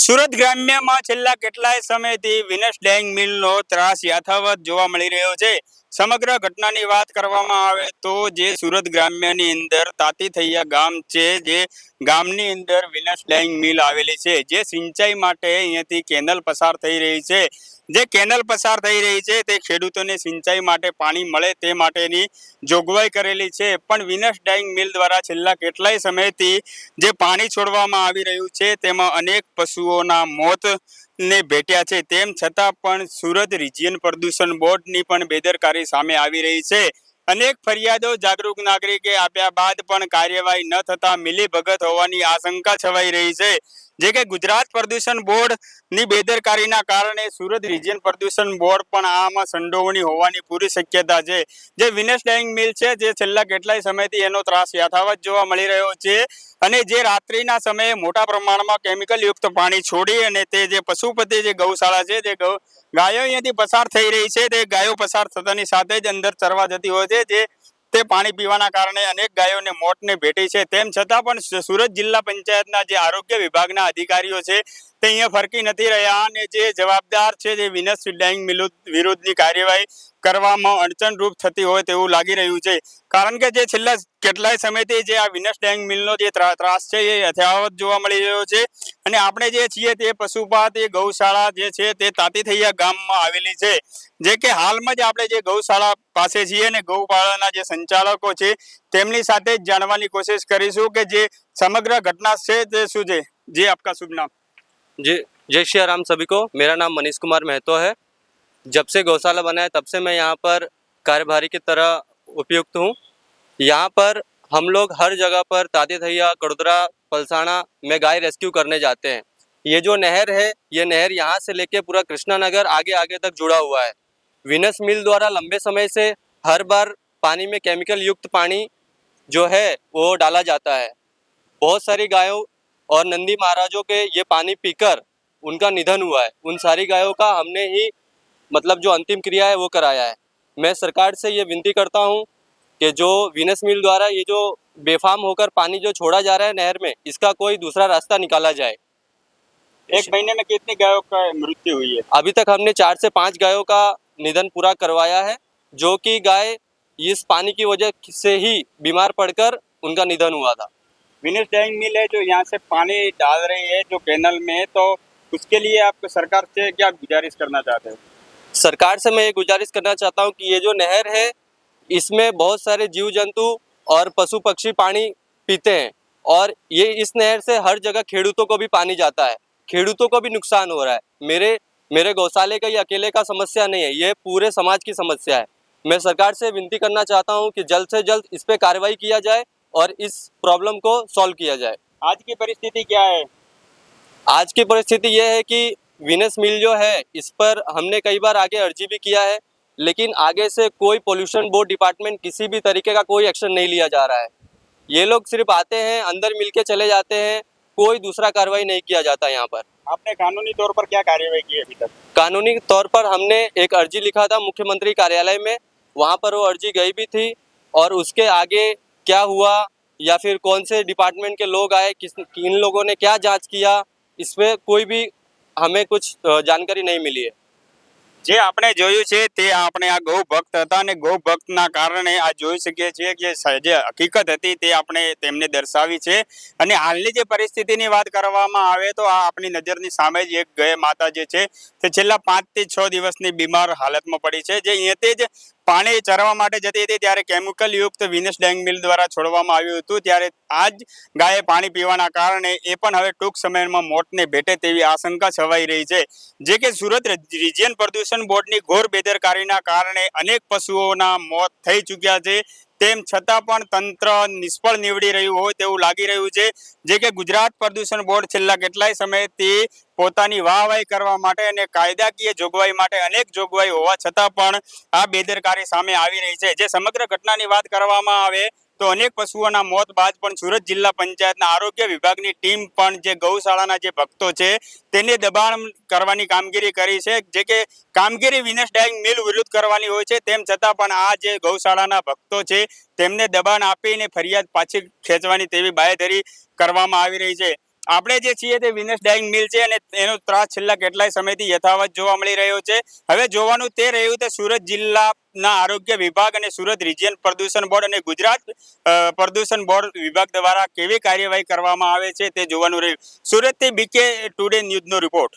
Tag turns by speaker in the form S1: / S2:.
S1: સુરત ગ્રામ્યમાં છેલ્લા કેટલાય સમયથી વિનસ ડાઇંગ મિલનો ત્રાસ યથાવત જોવા મળી રહ્યો છે. સમગ્ર ઘટનાની વાત કરવામાં આવે તો જે સુરત ગ્રામ્યની અંદર તાતીથૈયા ગામ છે, જે ગામની અંદર વિનસ ડાઇંગ મિલ આવેલી છે, જે સિંચાઈ માટે અહીંયાથી કેનલ પસાર થઈ રહી છે. જે કેનલ પસાર થઈ રહી છે તે ખેડૂતોને સિંચાઈ માટે પાણી મળે તે માટેની જોગવાઈ કરેલી છે, પણ વિનસ ડાઇંગ મિલ દ્વારા છેલ્લા કેટલાય સમયથી જે પાણી છોડવામાં આવી રહ્યું છે તેમાં અનેક પશુઓના મોત ને ભેટ્યા છે. તેમ છતાં પણ સુરત રિજિયન પ્રદૂષણ બોર્ડની પણ બેદરકારી સામે આવી રહી છે. અનેક ફરિયાદો જાગૃત નાગરિકે આપ્યા બાદ પણ કાર્યવાહી ન થતા મિલીભગત હોવાની આશંકા છવાઈ રહી છે. જે કે ગુજરાત પ્રદૂષણ બોર્ડની બેદરકારીના કારણે સુરત રિજિયન પ્રદૂષણ બોર્ડ પણ આમાં સંડોવણી હોવાની પૂરી શક્યતા છે. જે વિનસ ડાઇંગ મિલ છે, જે છેલ્લા કેટલાય સમયથી એનો ત્રાસ યથાવત જોવા મળી રહ્યો છે, અને જે રાત્રિના સમયે મોટા પ્રમાણમાં કેમિકલ યુક્ત પાણી છોડી અને તે જે પશુપતિ જે ગૌશાળા છે, તે ગાયો અહીંયાથી પસાર થઈ રહી છે, તે ગાયો પસાર થતાની સાથે જ અંદર ચરવા જતી હોય છે, જે તે પાણી પીવાના કારણે અનેક ગાયોને મોતને ભેટી છે. તેમ છતાં પણ સુરત જિલ્લા પંચાયતના જે આરોગ્ય વિભાગના અધિકારીઓ છે તે અહીંયા ફરકી નથી રહ્યા, અને જે જવાબદાર છે જે વિનસ ડાઇંગ મિલ વિરુદ્ધની કાર્યવાહી કરવામાં અડચણરૂપ થતી હોય તેવું લાગી રહ્યું છે. કારણ કે જે છેલ્લા કેટલાય સમયથી જે આ વિનસ ડાઇંગ મિલનો જે ત્રાસ છે એ યથાવત જોવા મળી રહ્યો છે, અને આપણે જે છીએ તે પશુપાત એ ગૌશાળા જે છે તે તાતીથૈયા ગામમાં આવેલી છે. જે કે હાલમાં જ આપણે જે ગૌશાળા પાસે છીએ અને ગૌપાળાના જે સંચાલકો છે તેમની સાથે જ જાણવાની કોશિશ કરીશું કે જે समग्र घटना से શું છે. जी आपका शुभ नाम?
S2: जी जय श्री राम सभी को। मेरा नाम मनीष कुमार महतो है। जब से गौशाला बना है तब से मैं यहाँ पर कार्यभारी की तरह उपयुक्त हूँ। यहाँ पर हम लोग हर जगह पर तातीथैया, कड़ोदरा, पलसाना में गाय रेस्क्यू करने जाते हैं। ये जो नहर है, ये नहर यहाँ से लेके पूरा कृष्णा नगर आगे आगे तक जुड़ा हुआ है। विनस मिल द्वारा लंबे समय से हर बार पानी में केमिकल युक्त पानी जो है वो डाला जाता है। बहुत सारी गायों और नंदी महाराजों के ये पानी पीकर उनका निधन हुआ है। उन सारी गायों का हमने ही मतलब जो अंतिम क्रिया है वो कराया है। मैं सरकार से ये विनती करता हूँ कि जो विनस मिल द्वारा ये जो बेफाम होकर पानी जो छोड़ा जा रहा है नहर में, इसका कोई दूसरा रास्ता निकाला जाए।
S1: एक महीने में कितनी गायों का मृत्यु हुई है?
S2: अभी तक हमने 4 से 5 गायों का निधन पूरा करवाया है, जो कि गाय इस पानी की वजह से ही बीमार पड़कर उनका निधन हुआ था।
S1: विनस डाइंग मिल है जो यहाँ से पानी डाल रही है जो कैनल में, तो उसके लिए आप सरकार से क्या गुजारिश करना चाहते हैं?
S2: सरकार से मैं ये गुजारिश करना चाहता हूँ कि ये जो नहर है इसमें बहुत सारे जीव जंतु और पशु पक्षी पानी पीते हैं, और ये इस नहर से हर जगह खेडूतों को भी पानी जाता है, खेडूतों को भी नुकसान हो रहा है। मेरे गौशाले का ये अकेले का समस्या नहीं है, ये पूरे समाज की समस्या है। मैं सरकार से विनती करना चाहता हूँ कि जल्द से जल्द इस पर कार्रवाई किया जाए और इस प्रॉब्लम को सॉल्व किया जाए।
S1: आज की परिस्थिति क्या है?
S2: आज की परिस्थिति ये है कि विनस मिल जो है इस पर हमने कई बार आगे अर्जी भी किया है, लेकिन आगे से कोई पोल्यूशन बोर्ड डिपार्टमेंट किसी भी तरीके का कोई एक्शन नहीं लिया जा रहा है। ये लोग सिर्फ आते हैं, अंदर मिल के चले जाते हैं, कोई दूसरा कार्रवाई नहीं किया जाता यहाँ पर।
S1: आपने कानूनी तौर पर क्या कार्यवाही की अभी तक?
S2: कानूनी तौर पर हमने एक अर्जी लिखा था मुख्यमंत्री कार्यालय में, वहाँ पर वो अर्जी गई भी थी, और उसके आगे क्या हुआ या फिर कौन से डिपार्टमेंट के लोग आए, किन लोगों ने क्या जांच किया, इसमें कोई भी हमें कुछ जानकारी नहीं मिली है।
S1: જે આપણે જોયું છે તે આપણે આ ગૌ ભક્ત હતા, અને ગૌ ભક્તના કારણે આ જોઈ શકીએ છીએ કે જે હકીકત હતી તે આપણે તેમને દર્શાવી છે. અને હાલની જે પરિસ્થિતિની વાત કરવામાં આવે તો આ આપણી નજરની સામે જ એક ગાય માતા જે છે તે છેલ્લા 5 થી 6 દિવસની બીમાર હાલતમાં પડી છે. જે અહીંયાથી જ પાણી ચરવા માટે જતી હતી ત્યારે કેમિકલ યુક્ત વિનસ ડાઇંગ મિલ દ્વારા છોડવામાં આવ્યું હતું, ત્યારે આ જ ગાયે પાણી પીવાના કારણે એ પણ હવે ટૂંક સમયમાં મોતને ભેટે તેવી આશંકા છવાઈ રહી છે. જે કે સુરત રિજિયન પ્રદૂષણ બોર્ડની ઘોર બેદરકારીના કારણે અનેક પશુઓના મોત થઈ ચૂક્યા છે. તેમ છતાં પણ તંત્ર નિષ્ફળ નીવડી રહ્યું હોય તેવું લાગી રહ્યું છે. જે કે ગુજરાત પ્રદૂષણ બોર્ડ છેલ્લા કેટલાય સમયથી પોતાની વાહવાહી કરવા માટે અને કાયદાકીય જોગવાઈ માટે અનેક જોગવાઈ હોવા છતાં પણ આ બેદરકારી સામે આવી રહી છે. જે સમગ્ર ઘટનાની વાત કરવામાં આવે તો અનેક પશુઓના મોત બાદ પણ સુરત જિલ્લા પંચાયતના આરોગ્ય વિભાગની ટીમ પણ જે ગૌશાળાના જે ભક્તો છે તેને દબાણ કરવાની કામગીરી કરી છે. જે કે કામગીરી વિનસ ડાઇંગ મિલ વિરુદ્ધ કરવાની હોય છે, તેમ છતાં પણ આ જે ગૌશાળાના ભક્તો છે તેમને દબાણ આપીને ફરિયાદ પાછી ખેંચવાની તેવી બાંયધરી કરવામાં આવી રહી છે. આપણે જે છીએ તે વિનેશ ડાઇંગ મિલ છે અને એનો ત્રાસ છેલ્લા કેટલાય સમયથી યથાવત જોવા મળી રહ્યો છે. હવે જોવાનું તે રહ્યું કે સુરત જિલ્લાના આરોગ્ય વિભાગ અને સુરત રિજિયન પ્રદૂષણ બોર્ડ અને ગુજરાત પ્રદૂષણ બોર્ડ વિભાગ દ્વારા કેવી કાર્યવાહી કરવામાં આવે છે તે જોવાનું રહ્યું. સુરતથી બીકે ટુડે ન્યૂઝનો રિપોર્ટ.